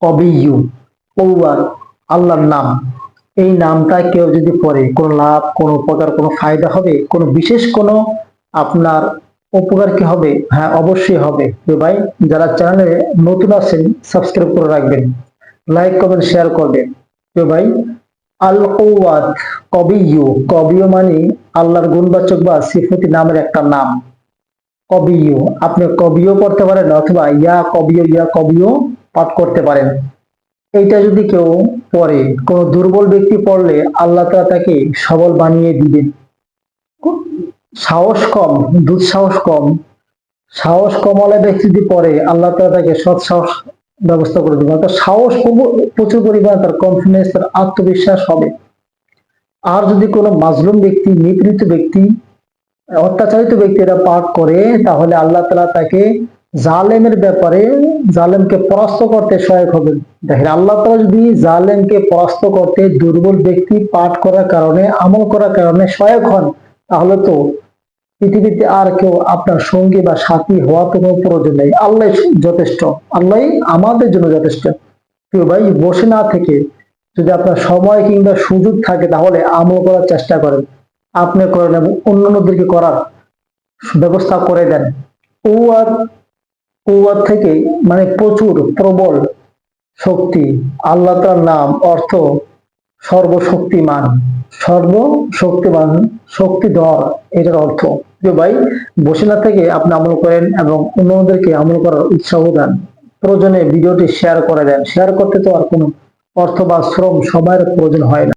কবিয়্যু, কৌয়াত, আল্লাহর নাম। এই নামটা কেউ যদি পড়ে কোনো লাভ, কোনো উপকার, কোনো ফায়দা হবে, কোনো বিশেষ কোনো আপনার উপকার কি হবে? হ্যাঁ, অবশ্যই হবে। তো ভাই, যারা চ্যানেলে নতুন আছেন সাবস্ক্রাইব করে রাখবেন, লাইক কমেন্ট শেয়ার করবেন। তো ভাই, আল কৌয়াত, কবিয়্যু, কবিয়্যু মানে আল্লাহর গুণবাচক বা সিফতি নামের একটা নাম। কবিয়্যু, আপনি কবিও পড়তে পারেন অথবা ইয়া কবিও পাঠ করতে পারেন। এইটা যদি কেউ পড়ে, কোন দুর্বল ব্যক্তি পড়লে আল্লাহ তাআলা তাকে সবল বানিয়ে দিবেন। সাহস কম, দুঃসাহস কম, সাহস কমওয়ালা ব্যক্তি যদি পড়ে আল্লাহ তাআলা তাকে সৎ সাহস ব্যবস্থা করে দেবেন। অর্থাৎ সাহস প্রচুর পরিমাণে তার কনফিডেন্স, তার আত্মবিশ্বাস হবে। আর যদি কোনো মাজলুম ব্যক্তি, নিপীড়িত ব্যক্তি, অত্যাচারিত ব্যক্তিরা পাঠ করে, তাহলে আল্লাহ তাআলা তাকে জালেমের ব্যাপারে, জালেমকে পরাস্ত করতে সহায়ক হবেন। দেখেন, আল্লাহ তাআলা যদি জালেমকে পরাস্ত করতে দুর্বল ব্যক্তি পাঠ করার কারণে, আমল করার কারণে সহায়ক হন, তাহলে তো পৃথিবীতে আর কেউ আপনার সঙ্গী বা সাথী হওয়া তো কোনো প্রয়োজন নেই। আল্লাহ যথেষ্ট, আল্লাহ আমাদের জন্য যথেষ্ট। প্রিয় ভাই, বসে না থেকে যদি আপনার সময় কিংবা সুযোগ থাকে তাহলে আমল করার চেষ্টা করেন। আপনি করেন এবং অন্যান্যদেরকে করার ব্যবস্থা করে দেন। কুওয়াত, কুওয়াত থেকে মানে প্রচুর, প্রবল শক্তি। আল্লাহ তাআলার নাম অর্থ সর্বশক্তিমান, সর্বশক্তিমান, শক্তিধর, এটার অর্থ। যে ভাই, বসে না থেকে আপনি আমল করেন এবং অন্যদেরকে আমল করার উৎসাহ দেন। প্রয়োজনে ভিডিওটি শেয়ার করে দেন। শেয়ার করতে তো আর কোনো অর্থ বা শ্রম সবার প্রয়োজন হয় না।